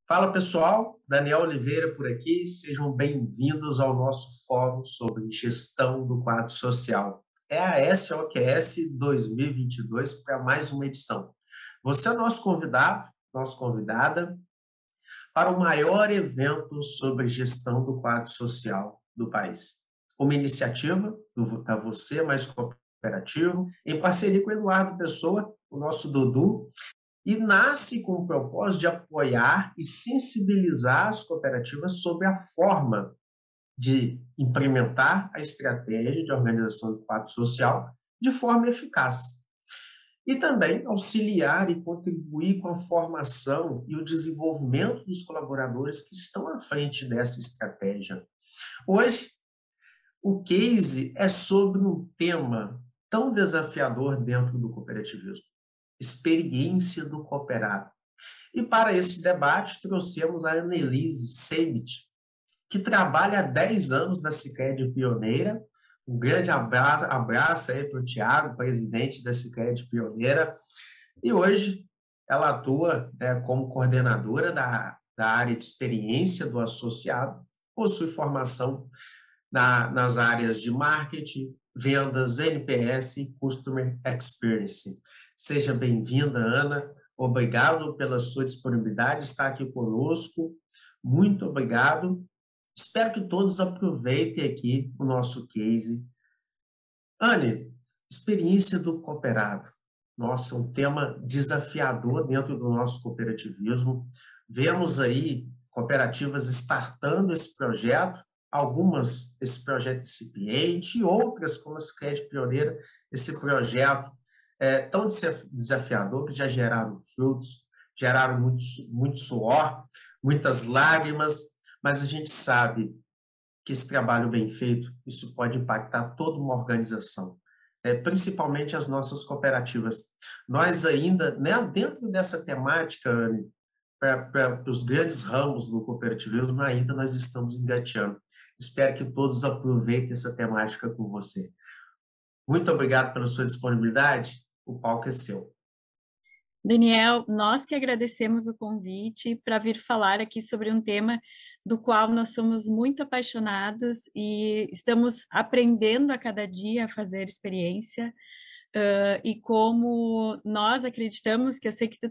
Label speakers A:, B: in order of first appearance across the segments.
A: Fala pessoal, Daniel Oliveira por aqui, sejam bem-vindos ao nosso fórum sobre gestão do quadro social. É a SOQS 2022 para mais uma edição. Você é nosso convidado, nossa convidada, para o maior evento sobre gestão do quadro social do país. Uma iniciativa da Você Mais Cooperativo, em parceria com o Eduardo Pessoa, o nosso Dudu, e nasce com o propósito de apoiar e sensibilizar as cooperativas sobre a forma de implementar a estratégia de organização do quadro social de forma eficaz. E também auxiliar e contribuir com a formação e o desenvolvimento dos colaboradores que estão à frente dessa estratégia. Hoje, o case é sobre um tema tão desafiador dentro do cooperativismo: experiência do cooperado. E para esse debate, trouxemos a Annelise Sebit, que trabalha há 10 anos na Sicredi Pioneira. Um grande abraço aí para o Tiago, presidente da Sicredi Pioneira. E hoje ela atua como coordenadora da área de experiência do associado, possui formação nas áreas de marketing, vendas, NPS e Customer Experience. Seja bem-vinda, Ana. Obrigado pela sua disponibilidade de estar aqui conosco. Muito obrigado. Espero que todos aproveitem aqui o nosso case. Anne, experiência do cooperado. Nossa, um tema desafiador dentro do nosso cooperativismo. Vemos aí cooperativas startando esse projeto, algumas esse projeto incipiente, e outras, como a Sicredi Pioneira, esse projeto tão desafiador que já geraram frutos, geraram muito suor, muitas lágrimas, mas a gente sabe que esse trabalho bem feito, isso pode impactar toda uma organização, principalmente as nossas cooperativas. Nós ainda, né, dentro dessa temática, Anne, para os grandes ramos do cooperativismo, ainda nós estamos engateando. Espero que todos aproveitem essa temática com você. Muito obrigado pela sua disponibilidade. O palco é seu.
B: Daniel, nós que agradecemos o convite para vir falar aqui sobre um tema do qual nós somos muito apaixonados e estamos aprendendo a cada dia a fazer experiência. E como nós acreditamos, que eu sei que tu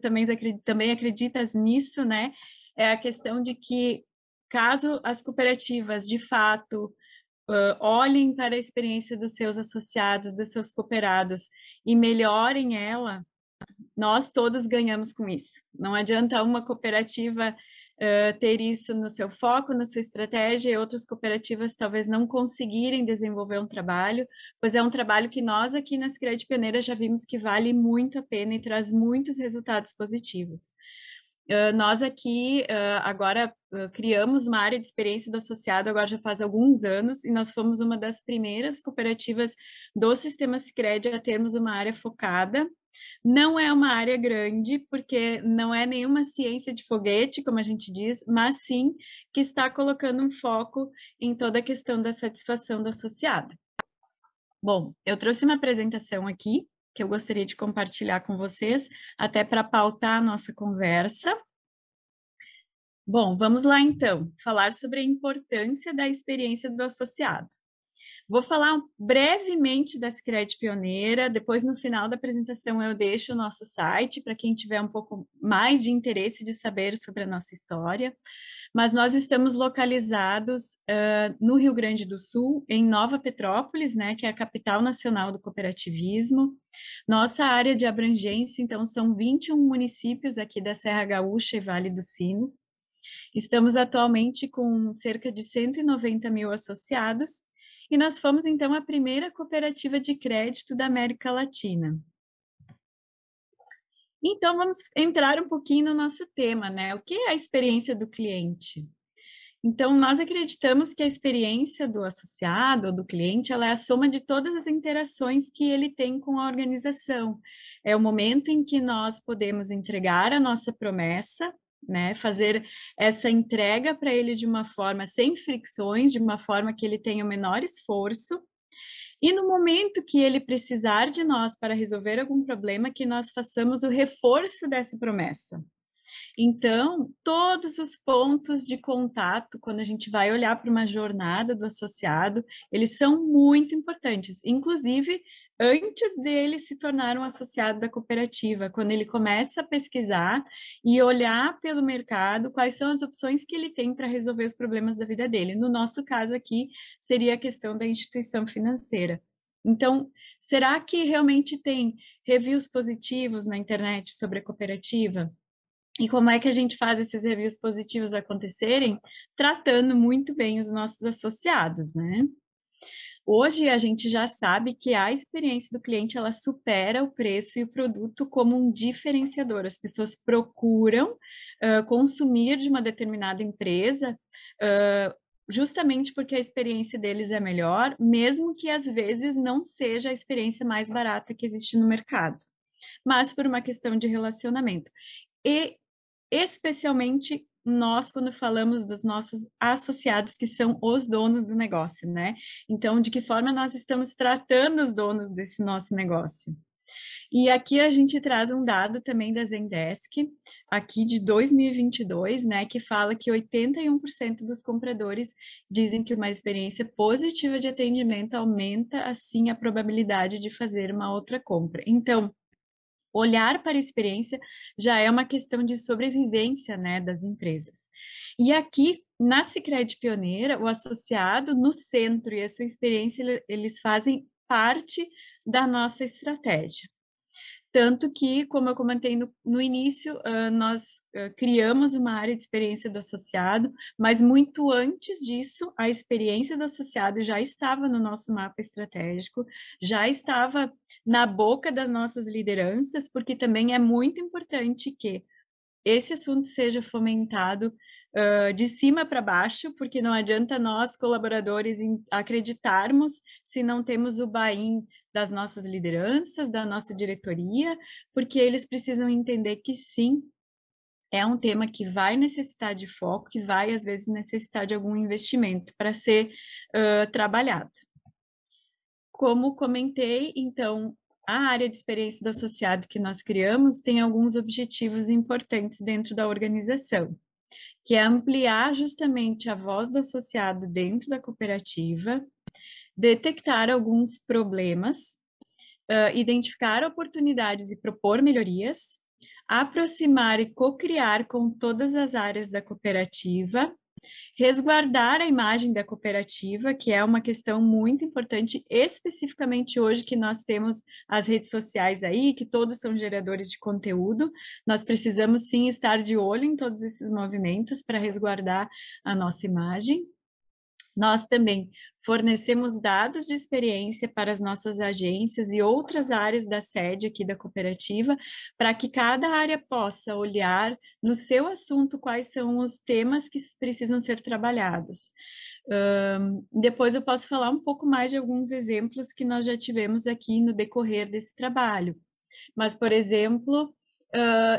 B: também acreditas nisso, né? É a questão de que, caso as cooperativas, de fato, olhem para a experiência dos seus associados, dos seus cooperados e melhorem ela, nós todos ganhamos com isso. Não adianta uma cooperativa ter isso no seu foco, na sua estratégia, e outras cooperativas talvez não conseguirem desenvolver um trabalho, pois é um trabalho que nós aqui na Sicredi Pioneira já vimos que vale muito a pena e traz muitos resultados positivos. Nós aqui agora criamos uma área de experiência do associado agora já faz alguns anos, e nós fomos uma das primeiras cooperativas do Sistema Sicredi a termos uma área focada. Não é uma área grande, porque não é nenhuma ciência de foguete, como a gente diz, mas sim que está colocando um foco em toda a questão da satisfação do associado. Bom, eu trouxe uma apresentação aqui, que eu gostaria de compartilhar com vocês, até para pautar a nossa conversa. Bom, vamos lá então, falar sobre a importância da experiência do associado. Vou falar brevemente da Sicredi Pioneira, depois no final da apresentação eu deixo o nosso site para quem tiver um pouco mais de interesse de saber sobre a nossa história, mas nós estamos localizados no Rio Grande do Sul, em Nova Petrópolis, né, que é a capital nacional do cooperativismo. Nossa área de abrangência, então, são 21 municípios aqui da Serra Gaúcha e Vale dos Sinos. Estamos atualmente com cerca de 190 mil associados, e nós fomos, então, a primeira cooperativa de crédito da América Latina. Então, vamos entrar um pouquinho no nosso tema, né? O que é a experiência do cliente? Então, nós acreditamos que a experiência do associado ou do cliente, ela é a soma de todas as interações que ele tem com a organização. É o momento em que nós podemos entregar a nossa promessa, né, fazer essa entrega para ele de uma forma sem fricções, de uma forma que ele tenha o menor esforço, e no momento que ele precisar de nós para resolver algum problema, que nós façamos o reforço dessa promessa. Então, todos os pontos de contato, quando a gente vai olhar para uma jornada do associado, eles são muito importantes, inclusive antes dele se tornar um associado da cooperativa, quando ele começa a pesquisar e olhar pelo mercado quais são as opções que ele tem para resolver os problemas da vida dele. No nosso caso aqui, seria a questão da instituição financeira. Então, será que realmente tem reviews positivos na internet sobre a cooperativa? E como é que a gente faz esses reviews positivos acontecerem? Tratando muito bem os nossos associados, né? Hoje a gente já sabe que a experiência do cliente ela supera o preço e o produto como um diferenciador. As pessoas procuram consumir de uma determinada empresa justamente porque a experiência deles é melhor, mesmo que às vezes não seja a experiência mais barata que existe no mercado, mas por uma questão de relacionamento. E especialmente nós, quando falamos dos nossos associados, que são os donos do negócio, né? Então, de que forma nós estamos tratando os donos desse nosso negócio? E aqui a gente traz um dado também da Zendesk, aqui de 2022, né, que fala que 81% dos compradores dizem que uma experiência positiva de atendimento aumenta, assim, a probabilidade de fazer uma outra compra. Então, olhar para a experiência já é uma questão de sobrevivência, né, das empresas. E aqui, na Sicredi Pioneira, o associado no centro e a sua experiência, eles fazem parte da nossa estratégia. Tanto que, como eu comentei no início, nós criamos uma área de experiência do associado, mas muito antes disso, a experiência do associado já estava no nosso mapa estratégico, já estava na boca das nossas lideranças, porque também é muito importante que esse assunto seja fomentado de cima para baixo, porque não adianta nós, colaboradores, acreditarmos se não temos o buy-in das nossas lideranças, da nossa diretoria, porque eles precisam entender que sim, é um tema que vai necessitar de foco, que vai, às vezes, necessitar de algum investimento para ser trabalhado. Como comentei, então, a área de experiência do associado que nós criamos tem alguns objetivos importantes dentro da organização, que é ampliar justamente a voz do associado dentro da cooperativa, detectar alguns problemas, identificar oportunidades e propor melhorias, aproximar e co-criar com todas as áreas da cooperativa, resguardar a imagem da cooperativa, que é uma questão muito importante, especificamente hoje que nós temos as redes sociais aí, que todos são geradores de conteúdo, nós precisamos sim estar de olho em todos esses movimentos para resguardar a nossa imagem. Nós também fornecemos dados de experiência para as nossas agências e outras áreas da sede aqui da cooperativa, para que cada área possa olhar no seu assunto quais são os temas que precisam ser trabalhados. Depois eu posso falar um pouco mais de alguns exemplos que nós já tivemos aqui no decorrer desse trabalho. Mas, por exemplo,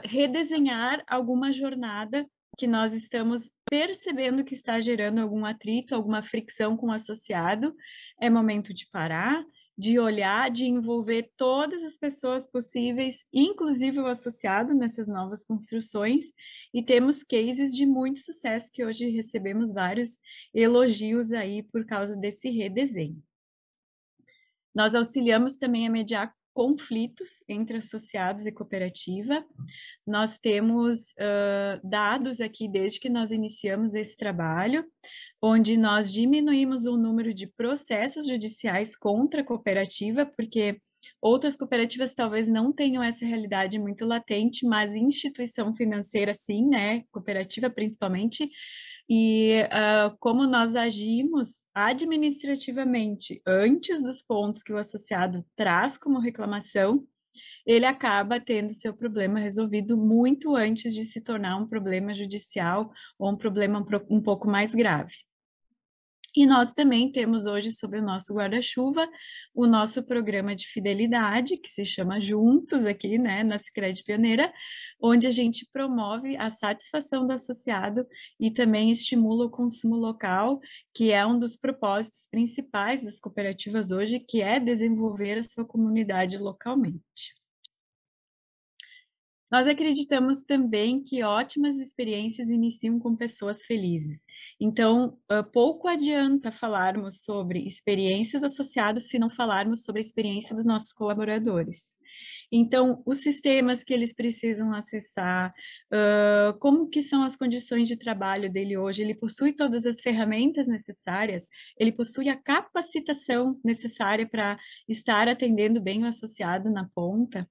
B: redesenhar alguma jornada que nós estamos percebendo que está gerando algum atrito, alguma fricção com o associado, é momento de parar, de olhar, de envolver todas as pessoas possíveis, inclusive o associado, nessas novas construções, e temos cases de muito sucesso, que hoje recebemos vários elogios aí por causa desse redesenho. Nós auxiliamos também a mediar conflitos entre associados e cooperativa. Nós temos dados aqui desde que nós iniciamos esse trabalho, onde nós diminuímos o número de processos judiciais contra a cooperativa, porque outras cooperativas talvez não tenham essa realidade muito latente, mas instituição financeira sim, né, cooperativa principalmente, e como nós agimos administrativamente antes dos pontos que o associado traz como reclamação, ele acaba tendo seu problema resolvido muito antes de se tornar um problema judicial ou um problema um pouco mais grave. E nós também temos hoje sobre o nosso guarda-chuva o nosso programa de fidelidade, que se chama Juntos aqui, né, na Sicredi Pioneira, onde a gente promove a satisfação do associado e também estimula o consumo local, que é um dos propósitos principais das cooperativas hoje, que é desenvolver a sua comunidade localmente. Nós acreditamos também que ótimas experiências iniciam com pessoas felizes. Então, pouco adianta falarmos sobre experiência do associado se não falarmos sobre a experiência dos nossos colaboradores. Então, os sistemas que eles precisam acessar, como que são as condições de trabalho dele hoje, ele possui todas as ferramentas necessárias, ele possui a capacitação necessária para estar atendendo bem o associado na ponta.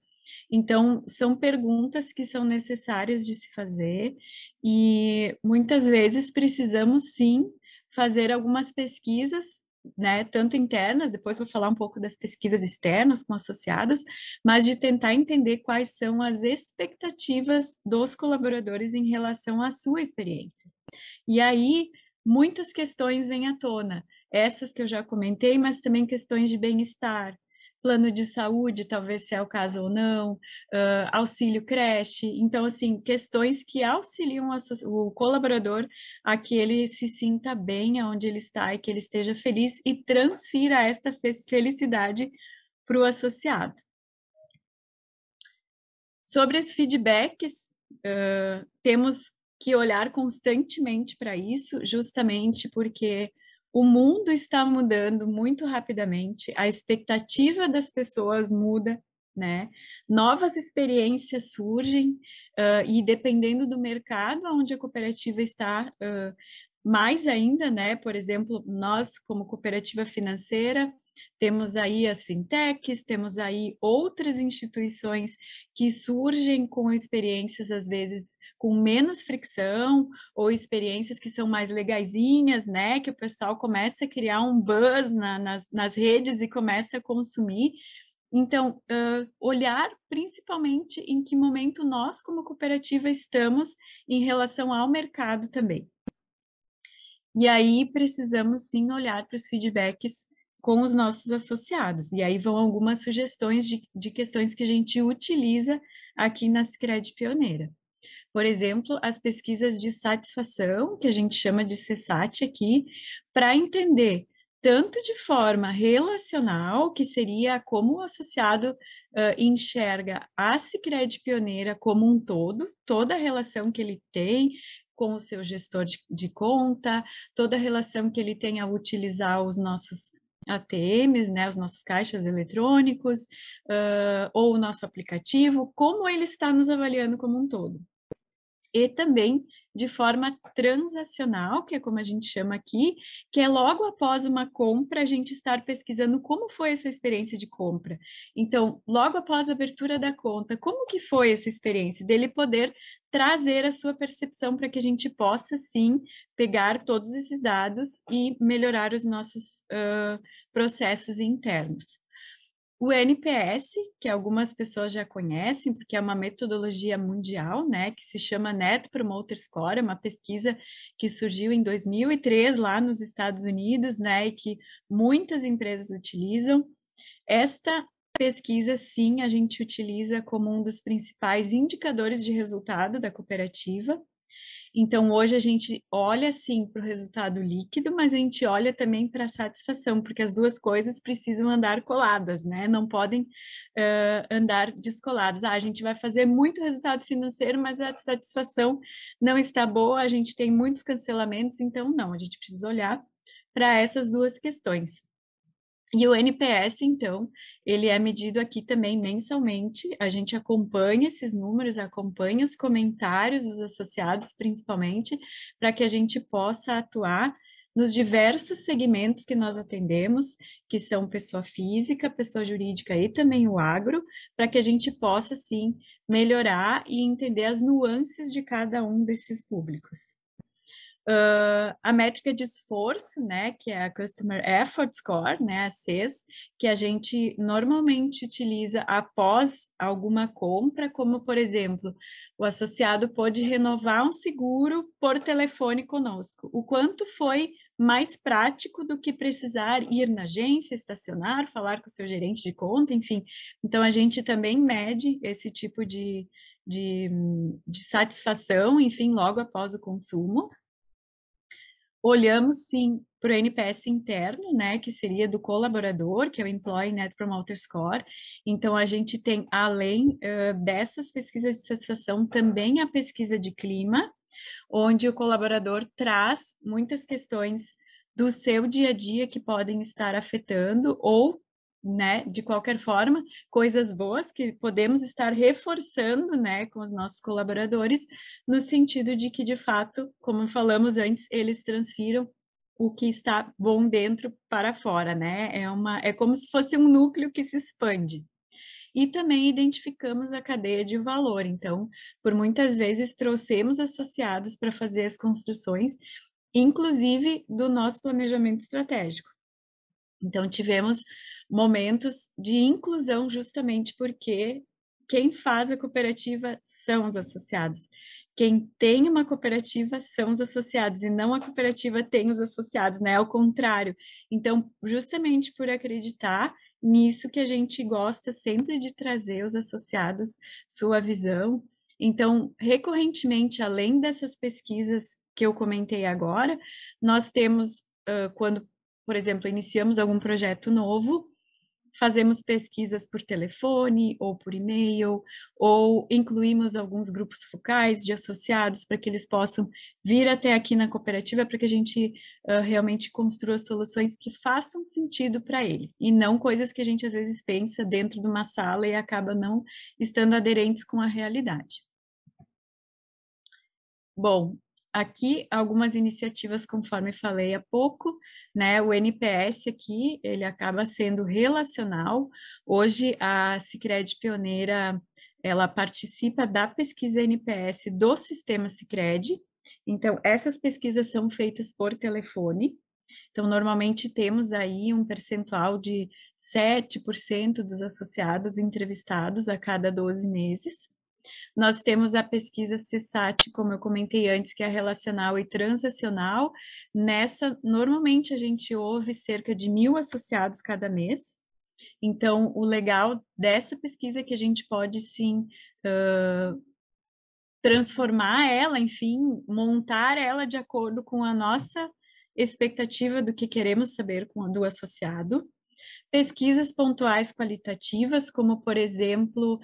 B: Então, são perguntas que são necessárias de se fazer e muitas vezes precisamos sim fazer algumas pesquisas, né, tanto internas, depois vou falar um pouco das pesquisas externas com associados, mas de tentar entender quais são as expectativas dos colaboradores em relação à sua experiência. E aí, muitas questões vêm à tona, essas que eu já comentei, mas também questões de bem-estar, plano de saúde, talvez se é o caso ou não, auxílio creche. Então, assim, questões que auxiliam o colaborador a que ele se sinta bem onde ele está e que ele esteja feliz e transfira esta felicidade para o associado. Sobre os feedbacks, temos que olhar constantemente para isso, justamente porque o mundo está mudando muito rapidamente, a expectativa das pessoas muda, né? Novas experiências surgem, e dependendo do mercado onde a cooperativa está, mais ainda, né? Por exemplo, nós, como cooperativa financeira, temos aí as fintechs, temos aí outras instituições que surgem com experiências, às vezes, com menos fricção, ou experiências que são mais legaisinhas, né? Que o pessoal começa a criar um buzz nas redes e começa a consumir. Então, olhar principalmente em que momento nós, como cooperativa, estamos em relação ao mercado também. E aí precisamos sim olhar para os feedbacks com os nossos associados. E aí vão algumas sugestões de questões que a gente utiliza aqui na Sicredi Pioneira. Por exemplo, as pesquisas de satisfação, que a gente chama de CSAT aqui, para entender tanto de forma relacional, que seria como o associado enxerga a Sicredi Pioneira como um todo, toda a relação que ele tem com o seu gestor de conta, toda a relação que ele tem ao utilizar os nossos ATMs, né, os nossos caixas eletrônicos, ou o nosso aplicativo, como ele está nos avaliando como um todo. E também de forma transacional, que é como a gente chama aqui, que é logo após uma compra, a gente estar pesquisando como foi a sua experiência de compra. Então, logo após a abertura da conta, como que foi essa experiência? Dele poder trazer a sua percepção para que a gente possa, sim, pegar todos esses dados e melhorar os nossos processos internos. O NPS, que algumas pessoas já conhecem, porque é uma metodologia mundial, né, que se chama Net Promoter Score, é uma pesquisa que surgiu em 2003 lá nos Estados Unidos, né, e que muitas empresas utilizam. Esta pesquisa, sim, a gente utiliza como um dos principais indicadores de resultado da cooperativa. Então, hoje a gente olha, sim, para o resultado líquido, mas a gente olha também para a satisfação, porque as duas coisas precisam andar coladas, né? Não podem andar descoladas. A gente vai fazer muito resultado financeiro, mas a satisfação não está boa, a gente tem muitos cancelamentos, então não, a gente precisa olhar para essas duas questões. E o NPS, então, ele é medido aqui também mensalmente, a gente acompanha esses números, acompanha os comentários dos associados, principalmente, para que a gente possa atuar nos diversos segmentos que nós atendemos, que são pessoa física, pessoa jurídica e também o agro, para que a gente possa, sim, melhorar e entender as nuances de cada um desses públicos. A métrica de esforço, né, que é a Customer Effort Score, né, a CES, que a gente normalmente utiliza após alguma compra, como, por exemplo, o associado pode renovar um seguro por telefone conosco. O quanto foi mais prático do que precisar ir na agência, estacionar, falar com o seu gerente de conta, enfim. Então, a gente também mede esse tipo de satisfação, enfim, logo após o consumo. Olhamos, sim, para o NPS interno, né, que seria do colaborador, que é o Employee Net Promoter Score. Então, a gente tem, além dessas pesquisas de satisfação, também a pesquisa de clima, onde o colaborador traz muitas questões do seu dia a dia que podem estar afetando ou, né, de qualquer forma, coisas boas que podemos estar reforçando, né, com os nossos colaboradores, no sentido de que, de fato, como falamos antes, eles transfiram o que está bom dentro para fora, né? É como se fosse um núcleo que se expande. E também identificamos a cadeia de valor. Então, por muitas vezes trouxemos associados para fazer as construções, inclusive do nosso planejamento estratégico. Então, tivemos momentos de inclusão justamente porque quem faz a cooperativa são os associados. Quem tem uma cooperativa são os associados, e não a cooperativa tem os associados, né? Ao contrário. Então, justamente por acreditar nisso que a gente gosta sempre de trazer os associados, sua visão. Então, recorrentemente, além dessas pesquisas que eu comentei agora, nós temos, quando, por exemplo, iniciamos algum projeto novo, fazemos pesquisas por telefone ou por e-mail, ou incluímos alguns grupos focais de associados para que eles possam vir até aqui na cooperativa para que a gente realmente construa soluções que façam sentido para ele, e não coisas que a gente às vezes pensa dentro de uma sala e acaba não estando aderentes com a realidade. Bom, aqui algumas iniciativas, conforme falei há pouco, né? O NPS aqui, ele acaba sendo relacional. Hoje, a Sicredi Pioneira, ela participa da pesquisa NPS do sistema Sicredi. Então, essas pesquisas são feitas por telefone. Então, normalmente temos aí um percentual de 7% dos associados entrevistados a cada 12 meses. Nós temos a pesquisa CSAT, como eu comentei antes, que é relacional e transacional. Nessa, normalmente a gente ouve cerca de 1.000 associados cada mês. Então, o legal dessa pesquisa é que a gente pode, sim, transformar ela, enfim, montar ela de acordo com a nossa expectativa do que queremos saber do associado. Pesquisas pontuais qualitativas, como, por exemplo,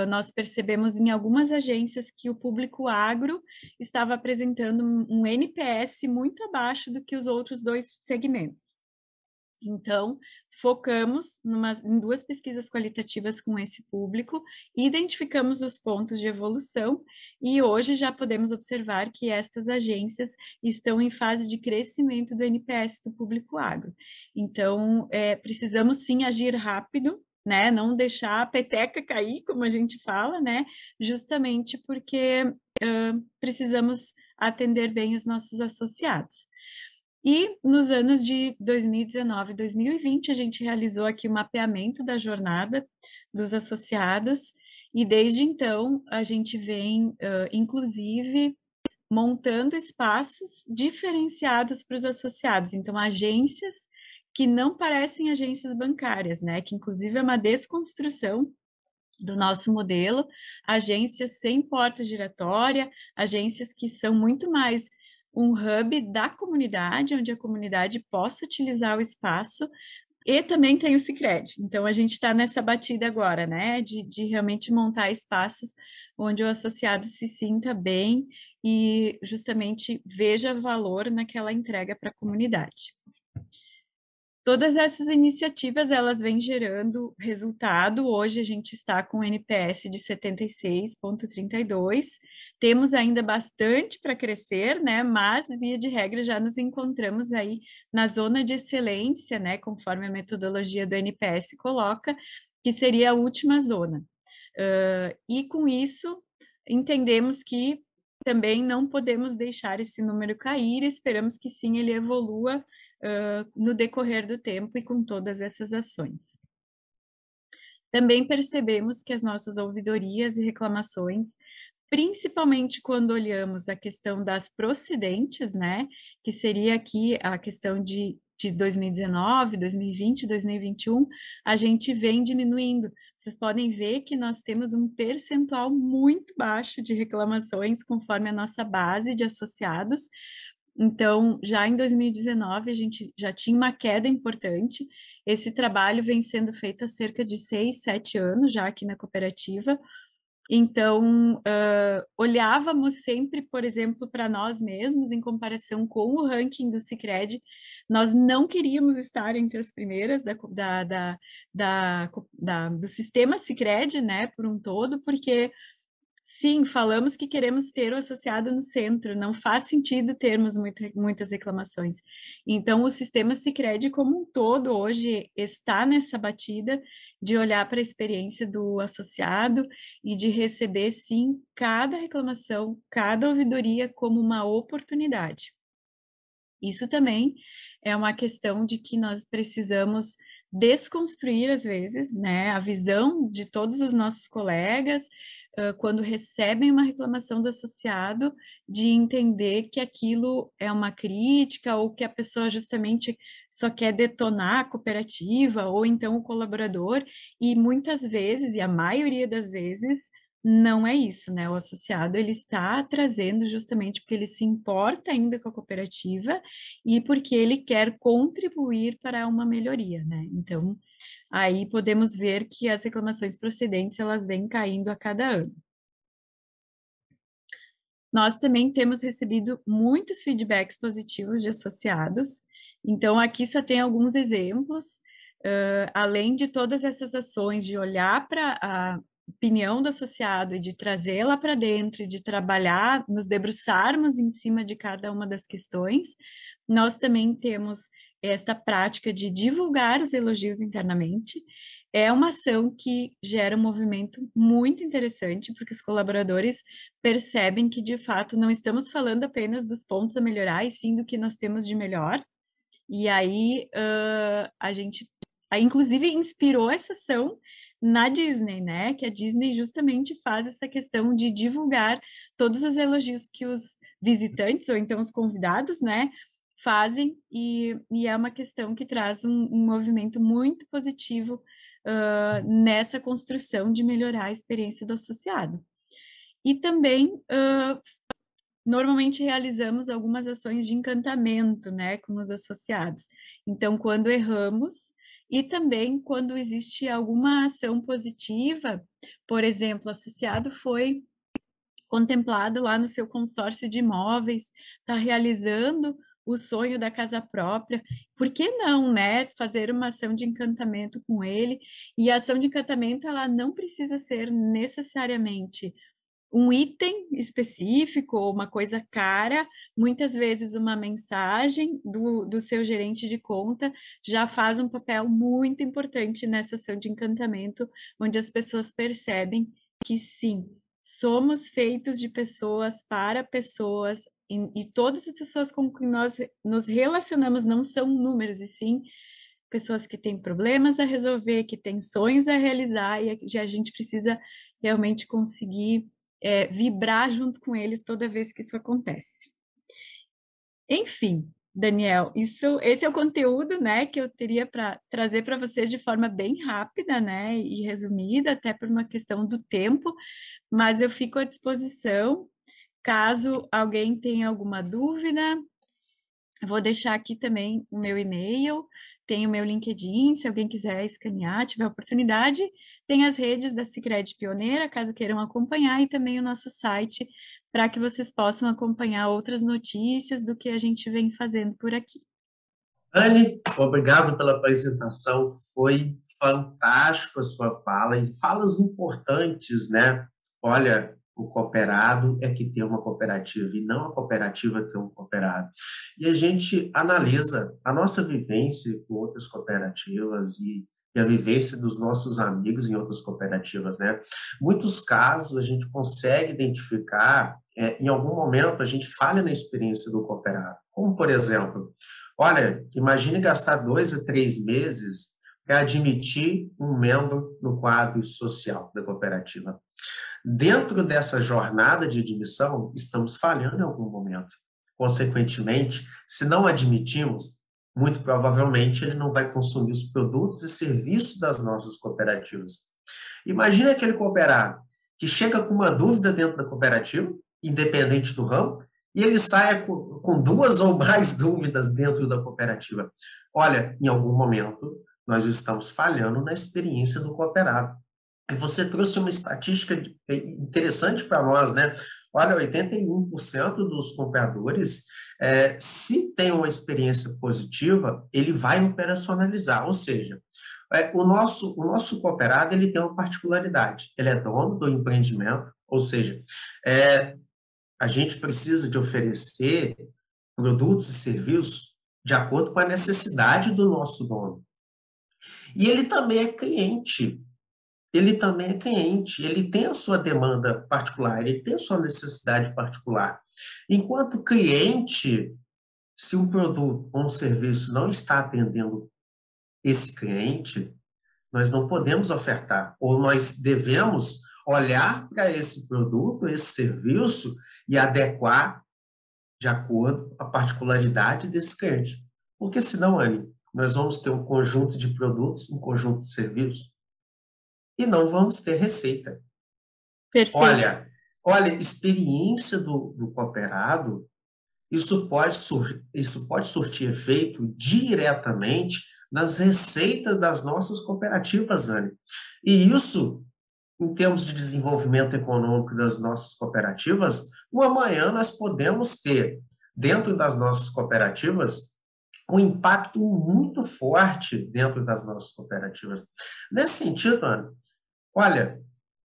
B: nós percebemos em algumas agências que o público agro estava apresentando um NPS muito abaixo do que os outros dois segmentos. Então, focamos em 2 pesquisas qualitativas com esse público, identificamos os pontos de evolução e hoje já podemos observar que estas agências estão em fase de crescimento do NPS do público agro. Então, precisamos sim agir rápido, né? Não deixar a peteca cair, como a gente fala, né? Justamente porque precisamos atender bem os nossos associados. E nos anos de 2019 e 2020, a gente realizou aqui o mapeamento da jornada dos associados, e desde então a gente vem, inclusive, montando espaços diferenciados para os associados. Então, agências que não parecem agências bancárias, né? Que inclusive é uma desconstrução do nosso modelo, agências sem porta giratória, agências que são muito mais um hub da comunidade, onde a comunidade possa utilizar o espaço, e também tem o Sicredi. Então, a gente está nessa batida agora, né, de realmente montar espaços onde o associado se sinta bem e justamente veja valor naquela entrega para a comunidade. Todas essas iniciativas, elas vêm gerando resultado. Hoje a gente está com NPS de 76,32. Temos ainda bastante para crescer, né? Mas, via de regra, já nos encontramos aí na zona de excelência, né? Conforme a metodologia do NPS coloca, que seria a última zona. E com isso, entendemos que também não podemos deixar esse número cair, esperamos que sim, ele evolua no decorrer do tempo e com todas essas ações. Também percebemos que as nossas ouvidorias e reclamações, principalmente quando olhamos a questão das procedentes, né, que seria aqui a questão de 2019, 2020, 2021, a gente vem diminuindo. Vocês podem ver que nós temos um percentual muito baixo de reclamações conforme a nossa base de associados, Então, já em 2019, a gente já tinha uma queda importante. Esse trabalho vem sendo feito há cerca de 6, 7 anos já aqui na cooperativa. Então, olhávamos sempre, por exemplo, para nós mesmos, em comparação com o ranking do Sicredi, nós não queríamos estar entre as primeiras do sistema Sicredi, né, por um todo, porque sim, falamos que queremos ter o associado no centro, não faz sentido termos muitas reclamações. Então, o sistema Sicredi como um todo hoje está nessa batida de olhar para a experiência do associado e de receber, sim, cada reclamação, cada ouvidoria como uma oportunidade. Isso também é uma questão de que nós precisamos desconstruir, às vezes, né, a visão de todos os nossos colegas, quando recebem uma reclamação do associado, de entender que aquilo é uma crítica ou que a pessoa justamente só quer detonar a cooperativa ou então o colaborador, e muitas vezes, e a maioria das vezes, não é isso, né? O associado ele está trazendo justamente porque ele se importa ainda com a cooperativa e porque ele quer contribuir para uma melhoria, né? Então, aí podemos ver que as reclamações procedentes, elas vêm caindo a cada ano. Nós também temos recebido muitos feedbacks positivos de associados, então aqui só tem alguns exemplos, além de todas essas ações de olhar para a opinião do associado e de trazê-la para dentro e de trabalhar, nos debruçarmos em cima de cada uma das questões, nós também temos esta prática de divulgar os elogios internamente. É uma ação que gera um movimento muito interessante, porque os colaboradores percebem que, de fato, não estamos falando apenas dos pontos a melhorar, e sim do que nós temos de melhor. E aí, a gente, inclusive, inspirou essa ação na Disney, né? Que a Disney justamente faz essa questão de divulgar todos os elogios que os visitantes, ou então os convidados, né, fazem, e é uma questão que traz um movimento muito positivo nessa construção de melhorar a experiência do associado. E também, normalmente realizamos algumas ações de encantamento, né, com os associados. Então, quando erramos, e também quando existe alguma ação positiva, por exemplo, o associado foi contemplado lá no seu consórcio de imóveis, está realizando o sonho da casa própria, por que não, né, fazer uma ação de encantamento com ele? E a ação de encantamento, ela não precisa ser necessariamente um item específico ou uma coisa cara, muitas vezes uma mensagem do seu gerente de conta já faz um papel muito importante nessa ação de encantamento, onde as pessoas percebem que sim, somos feitos de pessoas para pessoas, e todas as pessoas com que nós nos relacionamos não são números, e sim pessoas que têm problemas a resolver, que têm sonhos a realizar, e a gente precisa realmente conseguir vibrar junto com eles toda vez que isso acontece. Enfim, Daniel, esse é o conteúdo, né, que eu teria para trazer para vocês de forma bem rápida, né, e resumida, até por uma questão do tempo, mas eu fico à disposição, caso alguém tenha alguma dúvida. Vou deixar aqui também o meu e-mail, tem o meu LinkedIn, se alguém quiser escanear, tiver oportunidade, tem as redes da Sicredi Pioneira, caso queiram acompanhar, e também o nosso site, para que vocês possam acompanhar outras notícias do que a gente vem fazendo por aqui.
A: Anne, obrigado pela apresentação, foi fantástico a sua fala, e falas importantes, né? Olha, o cooperado é que tem uma cooperativa, e não a cooperativa ter um cooperado. E a gente analisa a nossa vivência com outras cooperativas e a vivência dos nossos amigos em outras cooperativas, né? Muitos casos a gente consegue identificar, em algum momento a gente falha na experiência do cooperado, como por exemplo, olha, imagine gastar 2 a 3 meses para admitir um membro no quadro social da cooperativa. Dentro dessa jornada de admissão, estamos falhando em algum momento. Consequentemente, se não admitimos, muito provavelmente ele não vai consumir os produtos e serviços das nossas cooperativas. Imagine aquele cooperado que chega com uma dúvida dentro da cooperativa, independente do ramo, e ele saia com duas ou mais dúvidas dentro da cooperativa. Olha, em algum momento, nós estamos falhando na experiência do cooperado. E você trouxe uma estatística interessante para nós, né? Olha, 81% dos compradores, se tem uma experiência positiva, ele vai operacionalizar, ou seja, o nosso cooperado ele tem uma particularidade, ele é dono do empreendimento, ou seja, é, a gente precisa de oferecer produtos e serviços de acordo com a necessidade do nosso dono. E ele também é cliente, ele tem a sua demanda particular, ele tem a sua necessidade particular. Enquanto cliente, se um produto ou um serviço não está atendendo esse cliente, nós não podemos ofertar, ou nós devemos olhar para esse produto, esse serviço e adequar de acordo com a particularidade desse cliente. Porque senão, Anne, nós vamos ter um conjunto de produtos, um conjunto de serviços, e não vamos ter receita.
B: Perfeito.
A: Olha, experiência do cooperado, isso pode surtir efeito diretamente nas receitas das nossas cooperativas, Anne. E isso, em termos de desenvolvimento econômico das nossas cooperativas, amanhã nós podemos ter, dentro das nossas cooperativas, um impacto muito forte dentro das nossas cooperativas. Nesse sentido, Anne, olha,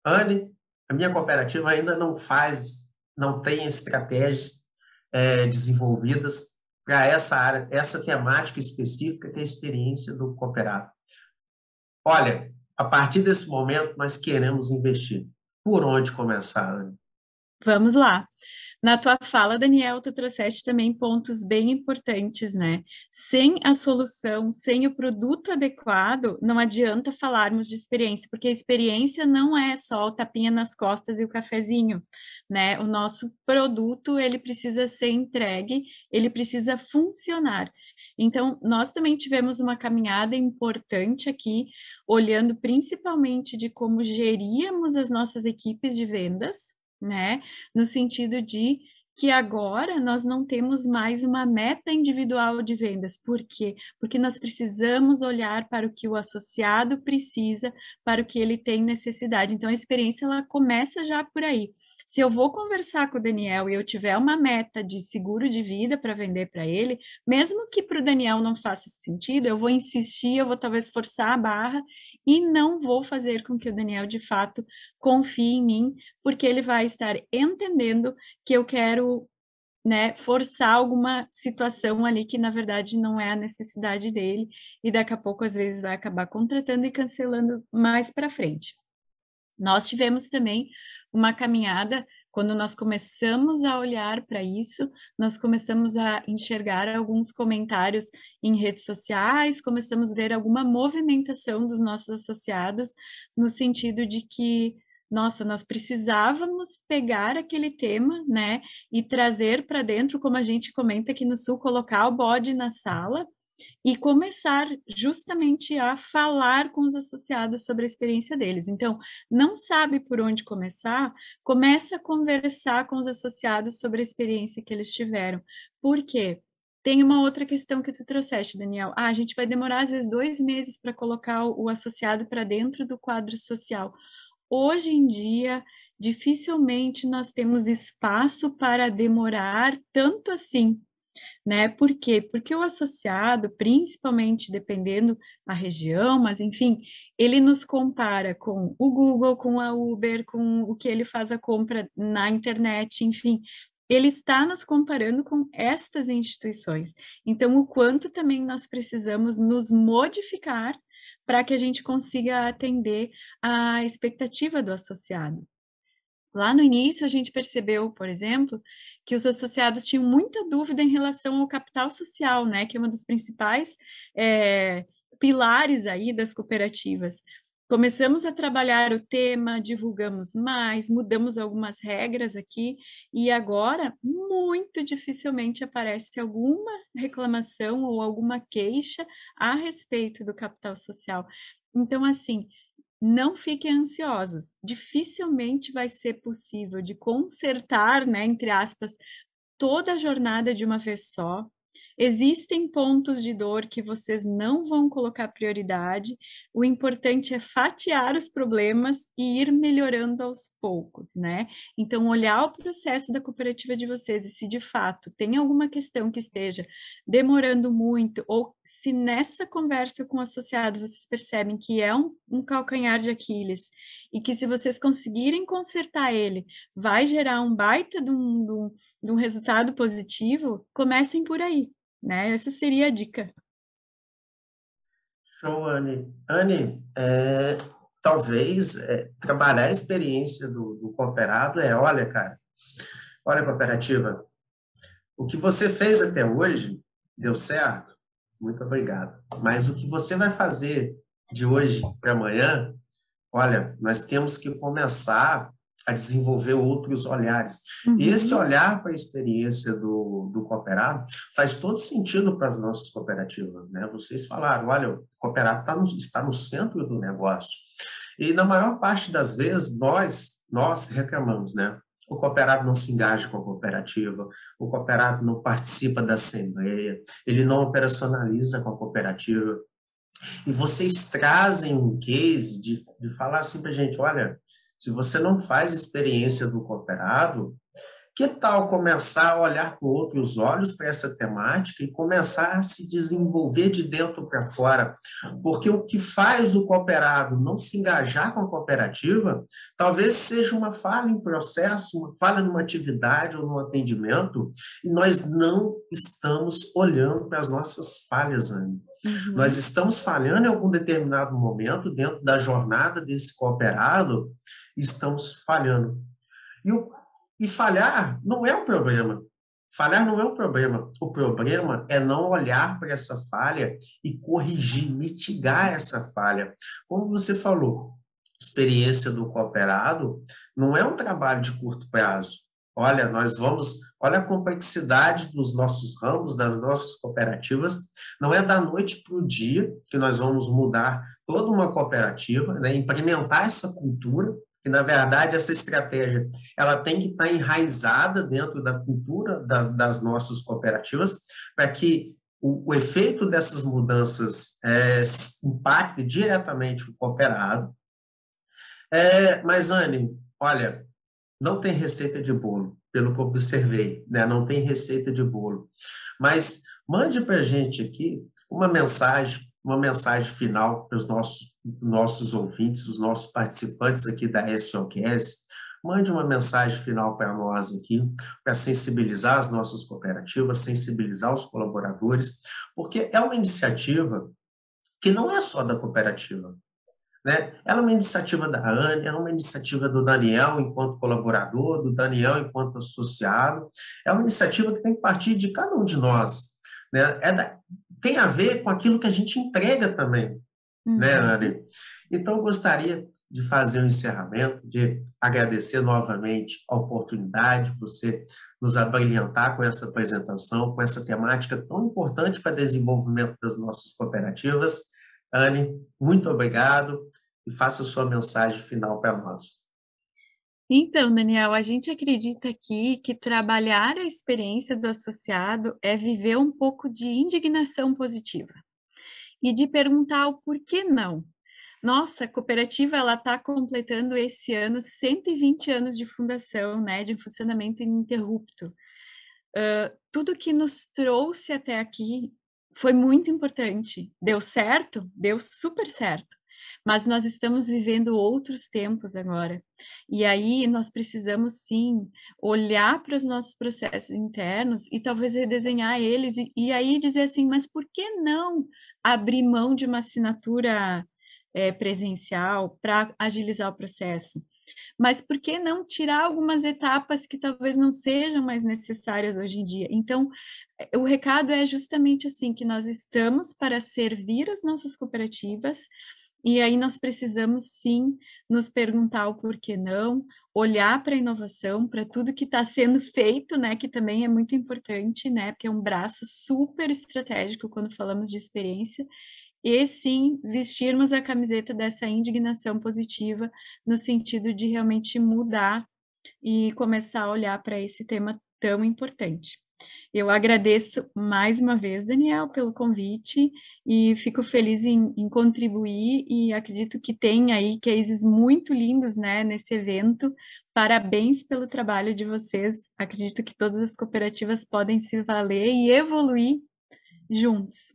A: Anne, a minha cooperativa ainda não tem estratégias desenvolvidas para essa área, essa temática específica que é a experiência do cooperado. Olha, a partir desse momento nós queremos investir. Por onde começar, Anne?
B: Vamos lá. Na tua fala, Daniel, tu trouxeste também pontos bem importantes, né? Sem a solução, sem o produto adequado, não adianta falarmos de experiência, porque a experiência não é só o tapinha nas costas e o cafezinho, né? O nosso produto, ele precisa ser entregue, ele precisa funcionar. Então, nós também tivemos uma caminhada importante aqui, olhando principalmente de como geríamos as nossas equipes de vendas, né? No sentido de que agora nós não temos mais uma meta individual de vendas. Por quê? Porque nós precisamos olhar para o que o associado precisa, para o que ele tem necessidade. Então, a experiência, ela começa já por aí. Se eu vou conversar com o Daniel e eu tiver uma meta de seguro de vida para vender para ele, mesmo que para o Daniel não faça sentido, eu vou insistir, eu vou talvez forçar a barra e não vou fazer com que o Daniel, de fato, confie em mim, porque ele vai estar entendendo que eu quero, né, forçar alguma situação ali que na verdade não é a necessidade dele, e daqui a pouco às vezes vai acabar contratando e cancelando mais para frente. Nós tivemos também uma caminhada quando nós começamos a olhar para isso, nós começamos a enxergar alguns comentários em redes sociais, começamos a ver alguma movimentação dos nossos associados no sentido de que nossa, nós precisávamos pegar aquele tema, né, e trazer para dentro, como a gente comenta aqui no Sul, colocar o bode na sala e começar justamente a falar com os associados sobre a experiência deles. Então, não sabe por onde começar? Começa a conversar com os associados sobre a experiência que eles tiveram. Por quê? Tem uma outra questão que tu trouxeste, Daniel. A gente vai demorar às vezes 2 meses para colocar o associado para dentro do quadro social. Hoje em dia, dificilmente nós temos espaço para demorar tanto assim, né? Por quê? Porque o associado, principalmente dependendo a região, mas enfim, ele nos compara com o Google, com a Uber, com o que ele faz a compra na internet, enfim, ele está nos comparando com estas instituições. Então, o quanto também nós precisamos nos modificar para que a gente consiga atender a expectativa do associado. Lá no início, a gente percebeu, por exemplo, que os associados tinham muita dúvida em relação ao capital social, né, que é uma dos principais pilares aí das cooperativas. Começamos a trabalhar o tema, divulgamos mais, mudamos algumas regras aqui, e agora, muito dificilmente aparece alguma reclamação ou alguma queixa a respeito do capital social. Então, assim, não fiquem ansiosos, dificilmente vai ser possível de consertar, né, entre aspas, toda a jornada de uma vez só. Existem pontos de dor que vocês não vão colocar prioridade. O importante é fatiar os problemas e ir melhorando aos poucos, né? Então, olhar o processo da cooperativa de vocês e se de fato tem alguma questão que esteja demorando muito, ou se nessa conversa com o associado vocês percebem que é um calcanhar de Aquiles, e que se vocês conseguirem consertar ele, vai gerar um baita de um resultado positivo, comecem por aí, né? Essa seria a dica.
A: Show, Anne. Anne, talvez trabalhar a experiência do cooperado olha, cara, olha, cooperativa, o que você fez até hoje deu certo, muito obrigado. Mas o que você vai fazer de hoje para amanhã, olha, nós temos que começar a desenvolver outros olhares. E esse olhar para a experiência do cooperado faz todo sentido para as nossas cooperativas, né? Vocês falaram, olha, o cooperado está no centro do negócio. E na maior parte das vezes, nós reclamamos, né? O cooperado não se engaja com a cooperativa, o cooperado não participa da assembleia, ele não operacionaliza com a cooperativa. E vocês trazem um case de falar assim para a gente, olha, se você não faz experiência do cooperado, que tal começar a olhar com outros olhos para essa temática e começar a se desenvolver de dentro para fora? Porque o que faz o cooperado não se engajar com a cooperativa, talvez seja uma falha em processo, uma falha numa atividade ou num atendimento, e nós não estamos olhando para as nossas falhas, Anne. Nós estamos falhando em algum determinado momento dentro da jornada desse cooperado, estamos falhando. E falhar não é o problema. Falhar não é o problema. O problema é não olhar para essa falha e corrigir, mitigar essa falha. Como você falou, experiência do cooperado não é um trabalho de curto prazo. Olha, olha a complexidade dos nossos ramos, das nossas cooperativas. Não é da noite para o dia que nós vamos mudar toda uma cooperativa, né? Implementar essa cultura, que na verdade essa estratégia ela tem que estar enraizada dentro da cultura das nossas cooperativas, para que o efeito dessas mudanças impacte diretamente o cooperado. Mas, Anne, olha, não tem receita de bolo, pelo que eu observei, né? Não tem receita de bolo. Mas mande para a gente aqui uma mensagem final para os nossos ouvintes, os nossos participantes aqui da SOQS. Mande uma mensagem final para nós aqui, para sensibilizar as nossas cooperativas, sensibilizar os colaboradores, porque é uma iniciativa que não é só da cooperativa, né? Ela é uma iniciativa da Anne, é uma iniciativa do Daniel enquanto colaborador, do Daniel enquanto associado, é uma iniciativa que tem que partir de cada um de nós, né? Tem a ver com aquilo que a gente entrega também, né, Anne? Então, eu gostaria de fazer um encerramento, de agradecer novamente a oportunidade de você nos abrilhantar com essa apresentação, com essa temática tão importante para o desenvolvimento das nossas cooperativas. Anne, muito obrigado e faça a sua mensagem final para nós.
B: Então, Daniel, a gente acredita aqui que trabalhar a experiência do associado é viver um pouco de indignação positiva e de perguntar o porquê não. Nossa, a cooperativa ela está completando esse ano 120 anos de fundação, né, de funcionamento ininterrupto. Tudo que nos trouxe até aqui foi muito importante. Deu certo? Deu super certo. Mas nós estamos vivendo outros tempos agora. E aí nós precisamos sim olhar para os nossos processos internos e talvez redesenhar eles e aí dizer assim, mas por que não abrir mão de uma assinatura presencial para agilizar o processo? Mas por que não tirar algumas etapas que talvez não sejam mais necessárias hoje em dia? Então, o recado é justamente assim, que nós estamos para servir as nossas cooperativas, e aí nós precisamos sim nos perguntar o porquê não, olhar para a inovação, para tudo que está sendo feito, né, que também é muito importante, né, porque é um braço super estratégico quando falamos de experiência, e sim vestirmos a camiseta dessa indignação positiva, no sentido de realmente mudar e começar a olhar para esse tema tão importante. Eu agradeço mais uma vez, Daniel, pelo convite e fico feliz em contribuir e acredito que tem aí cases muito lindos, né, nesse evento. Parabéns pelo trabalho de vocês. Acredito que todas as cooperativas podem se valer e evoluir juntos.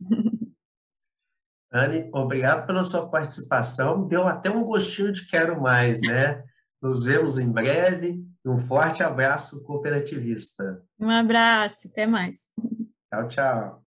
A: Anne, obrigado pela sua participação. Deu até um gostinho de quero mais, né? Nos vemos em breve. Um forte abraço cooperativista.
B: Um abraço, até mais.
A: Tchau, tchau.